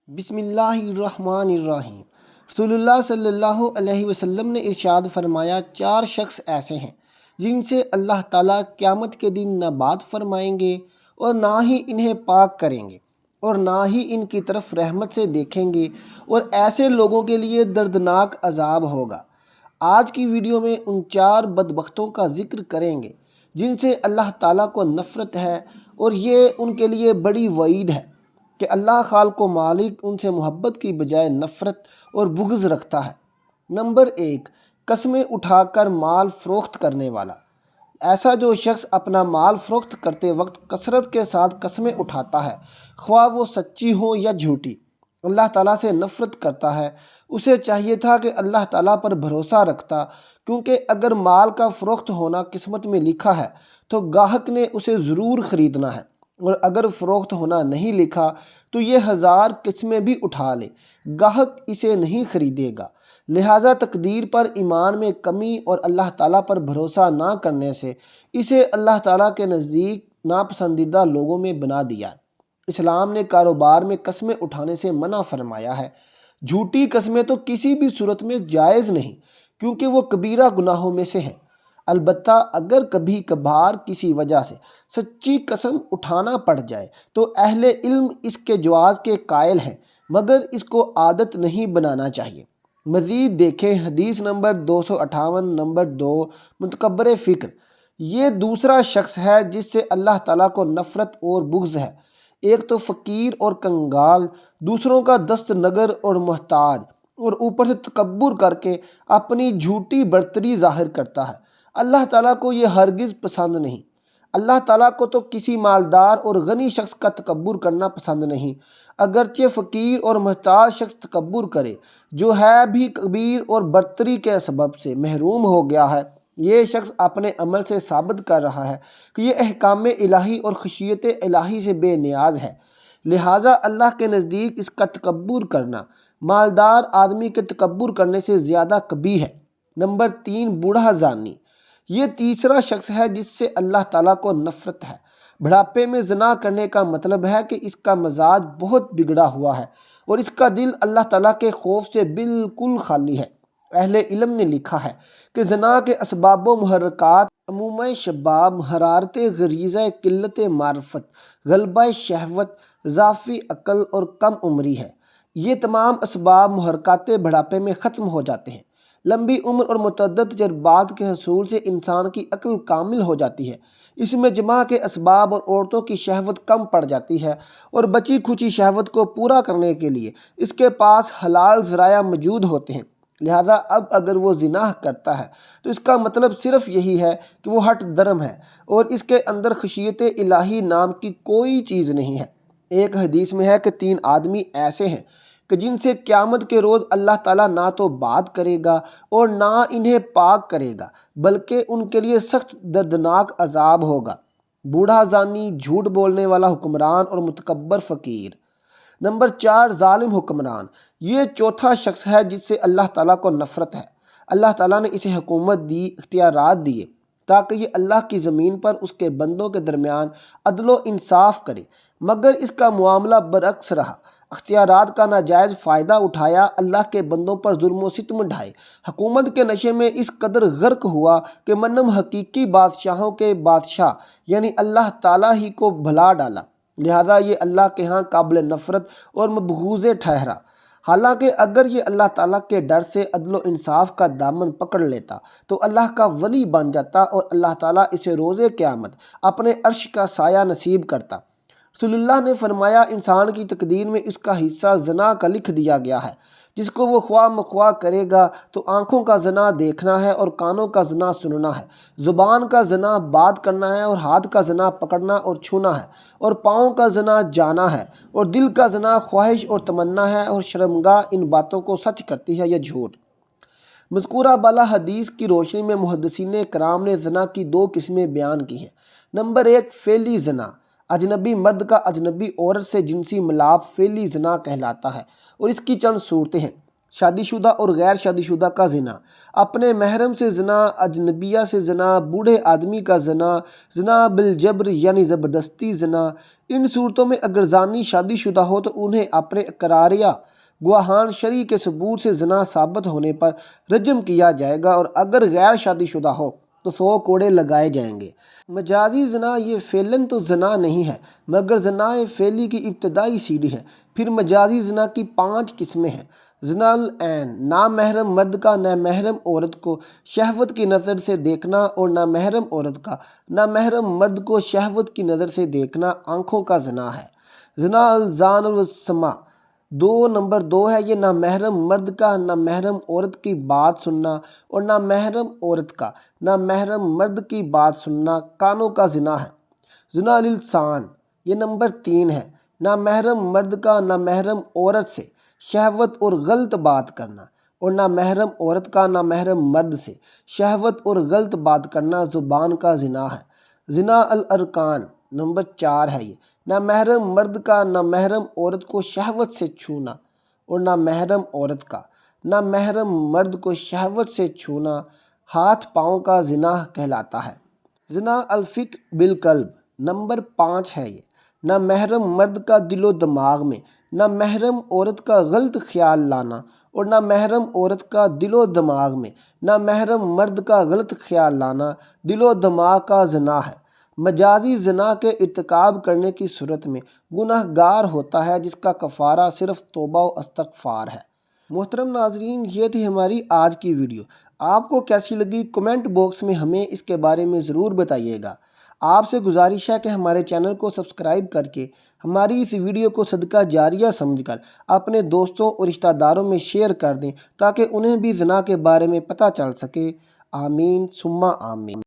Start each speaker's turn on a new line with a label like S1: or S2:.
S1: بسم اللہ الرحمن الرحیم۔ رسول اللہ صلی اللہ علیہ وسلم نے ارشاد فرمایا، 4 شخص ایسے ہیں جن سے اللہ تعالیٰ قیامت کے دن نہ بات فرمائیں گے اور نہ ہی انہیں پاک کریں گے اور نہ ہی ان کی طرف رحمت سے دیکھیں گے، اور ایسے لوگوں کے لیے دردناک عذاب ہوگا۔ آج کی ویڈیو میں ان 4 بدبختوں کا ذکر کریں گے جن سے اللہ تعالیٰ کو نفرت ہے، اور یہ ان کے لیے بڑی وعید ہے کہ اللہ خالق و مالک ان سے محبت کی بجائے نفرت اور بغض رکھتا ہے۔ نمبر 1، قسمیں اٹھا کر مال فروخت کرنے والا۔ ایسا جو شخص اپنا مال فروخت کرتے وقت کثرت کے ساتھ قسمیں اٹھاتا ہے، خواہ وہ سچی ہوں یا جھوٹی، اللہ تعالیٰ سے نفرت کرتا ہے۔ اسے چاہیے تھا کہ اللہ تعالیٰ پر بھروسہ رکھتا، کیونکہ اگر مال کا فروخت ہونا قسمت میں لکھا ہے تو گاہک نے اسے ضرور خریدنا ہے، اور اگر فروخت ہونا نہیں لکھا تو یہ 1000 قسمیں بھی اٹھا لے، گاہک اسے نہیں خریدے گا۔ لہٰذا تقدیر پر ایمان میں کمی اور اللہ تعالیٰ پر بھروسہ نہ کرنے سے اسے اللہ تعالیٰ کے نزدیک ناپسندیدہ لوگوں میں بنا دیا ہے۔ اسلام نے کاروبار میں قسمیں اٹھانے سے منع فرمایا ہے۔ جھوٹی قسمیں تو کسی بھی صورت میں جائز نہیں، کیونکہ وہ کبیرہ گناہوں میں سے ہیں۔ البتہ اگر کبھی کبھار کسی وجہ سے سچی قسم اٹھانا پڑ جائے تو اہل علم اس کے جواز کے قائل ہیں، مگر اس کو عادت نہیں بنانا چاہیے۔ مزید دیکھیں حدیث نمبر 258 نمبر 2، متکبر فکر۔ یہ دوسرا شخص ہے جس سے اللہ تعالیٰ کو نفرت اور بغض ہے۔ ایک تو فقیر اور کنگال، دوسروں کا دست نگر اور محتاج، اور اوپر سے تکبر کر کے اپنی جھوٹی برتری ظاہر کرتا ہے۔ اللہ تعالیٰ کو یہ ہرگز پسند نہیں۔ اللہ تعالیٰ کو تو کسی مالدار اور غنی شخص کا تکبر کرنا پسند نہیں، اگرچہ فقیر اور محتاج شخص تکبر کرے، جو ہے بھی کبیر اور برتری کے سبب سے محروم ہو گیا ہے۔ یہ شخص اپنے عمل سے ثابت کر رہا ہے کہ یہ احکام الہی اور خشیت الہی سے بے نیاز ہے، لہٰذا اللہ کے نزدیک اس کا تکبر کرنا مالدار آدمی کے تکبر کرنے سے زیادہ قبیح ہے۔ نمبر 3، بوڑھا زانی۔ یہ تیسرا شخص ہے جس سے اللہ تعالیٰ کو نفرت ہے۔ بڑھاپے میں زنا کرنے کا مطلب ہے کہ اس کا مزاج بہت بگڑا ہوا ہے اور اس کا دل اللہ تعالیٰ کے خوف سے بالکل خالی ہے۔ اہل علم نے لکھا ہے کہ زنا کے اسباب و محرکات عمومِ شباب، حرارت غریزہ، قلت معرفت، غلبہ شہوت، ضعف عقل اور کم عمری ہے۔ یہ تمام اسباب محرکات بڑھاپے میں ختم ہو جاتے ہیں۔ لمبی عمر اور متعدد تجربات کے حصول سے انسان کی عقل کامل ہو جاتی ہے، اس میں جمع کے اسباب اور عورتوں کی شہوت کم پڑ جاتی ہے، اور بچی کھچی شہوت کو پورا کرنے کے لیے اس کے پاس حلال ذرائع موجود ہوتے ہیں۔ لہٰذا اب اگر وہ زنا کرتا ہے تو اس کا مطلب صرف یہی ہے کہ وہ ہٹ درم ہے اور اس کے اندر خشیت الہی نام کی کوئی چیز نہیں ہے۔ ایک حدیث میں ہے کہ 3 آدمی ایسے ہیں کہ جن سے قیامت کے روز اللہ تعالیٰ نہ تو بات کرے گا اور نہ انہیں پاک کرے گا، بلکہ ان کے لیے سخت دردناک عذاب ہوگا۔ بوڑھا زانی، جھوٹ بولنے والا حکمران اور متکبر فقیر۔ نمبر 4، ظالم حکمران۔ یہ چوتھا شخص ہے جس سے اللہ تعالیٰ کو نفرت ہے۔ اللہ تعالیٰ نے اسے حکومت دی، اختیارات دیے تاکہ یہ اللہ کی زمین پر اس کے بندوں کے درمیان عدل و انصاف کرے، مگر اس کا معاملہ برعکس رہا۔ اختیارات کا ناجائز فائدہ اٹھایا، اللہ کے بندوں پر ظلم و ستم ڈھائے، حکومت کے نشے میں اس قدر غرق ہوا کہ منم حقیقی بادشاہوں کے بادشاہ یعنی اللہ تعالیٰ ہی کو بھلا ڈالا، لہذا یہ اللہ کے ہاں قابل نفرت اور مبغوض ٹھہرا۔ حالانکہ اگر یہ اللہ تعالیٰ کے ڈر سے عدل و انصاف کا دامن پکڑ لیتا تو اللہ کا ولی بن جاتا اور اللہ تعالیٰ اسے روز قیامت اپنے عرش کا سایہ نصیب کرتا۔ رسول اللہ نے فرمایا، انسان کی تقدیر میں اس کا حصہ زنا کا لکھ دیا گیا ہے، جس کو وہ خواہ مخواہ کرے گا تو آنکھوں کا زنا دیکھنا ہے اور کانوں کا زنا سننا ہے، زبان کا زنا بات کرنا ہے اور ہاتھ کا زنا پکڑنا اور چھونا ہے، اور پاؤں کا زنا جانا ہے، اور دل کا زنا خواہش اور تمنا ہے، اور شرمگاہ ان باتوں کو سچ کرتی ہے یا جھوٹ۔ مذکورہ بالا حدیث کی روشنی میں محدثین کرام نے زنا کی 2 قسمیں بیان کی ہیں۔ نمبر 1، فعلی زنا۔ اجنبی مرد کا اجنبی عورت سے جنسی ملاپ فعلی زنا کہلاتا ہے، اور اس کی چند صورتیں ہیں۔ شادی شدہ اور غیر شادی شدہ کا زنا، اپنے محرم سے زنا، اجنبیہ سے زنا، بوڑھے آدمی کا زنا، زنا بالجبر یعنی زبردستی زنا۔ ان صورتوں میں اگر زانی شادی شدہ ہو تو انہیں اپنے اقرار یا گواہان شرعی کے ثبوت سے زنا ثابت ہونے پر رجم کیا جائے گا، اور اگر غیر شادی شدہ ہو تو 100 کوڑے لگائے جائیں گے۔ مجازی زنا یہ فعلاً تو زنا نہیں ہے مگر زنائے فعلی کی ابتدائی سیڑھی ہے۔ پھر مجازی زنا کی 5 قسمیں ہیں۔ زنا العین، نامحرم مرد کا نامحرم عورت کو شہوت کی نظر سے دیکھنا، اور نامحرم عورت کا نامحرم مرد کو شہوت کی نظر سے دیکھنا آنکھوں کا زنا ہے۔ زنا الظان والسماع، نمبر 2 ہے یہ نامحرم مرد کا نامحرم عورت کی بات سننا، اور نامحرم عورت کا نامحرم مرد کی بات سننا کانوں کا زنا ہے۔ زنا اللسان، یہ نمبر 3 ہے، نامحرم مرد کا نامحرم عورت سے شہوت اور غلط بات کرنا، اور نامحرم عورت کا نامحرم مرد سے شہوت اور غلط بات کرنا زبان کا زنا ہے۔ زنا الارکان، نمبر 4 ہے یہ، نامحرم مرد کا نامحرم عورت کو شہوت سے چھونا، اور نامحرم عورت کا نامحرم مرد کو شہوت سے چھونا ہاتھ پاؤں کا زنا کہلاتا ہے۔ زنا الفکر بالقلب، نمبر 5 ہے یہ، نامحرم مرد کا دل و دماغ میں نامحرم عورت کا غلط خیال لانا، اور نامحرم عورت کا دل و دماغ میں نامحرم مرد کا غلط خیال لانا دل و دماغ کا زنا ہے۔ مجازی زنا کے ارتکاب کرنے کی صورت میں گناہ گار ہوتا ہے جس کا کفارہ صرف توبہ و استغفار ہے۔ محترم ناظرین، یہ تھی ہماری آج کی ویڈیو۔ آپ کو کیسی لگی کمنٹ باکس میں ہمیں اس کے بارے میں ضرور بتائیے گا۔ آپ سے گزارش ہے کہ ہمارے چینل کو سبسکرائب کر کے ہماری اس ویڈیو کو صدقہ جاریہ سمجھ کر اپنے دوستوں اور رشتہ داروں میں شیئر کر دیں تاکہ انہیں بھی زنا کے بارے میں پتہ چل سکے۔ آمین ثم آمین۔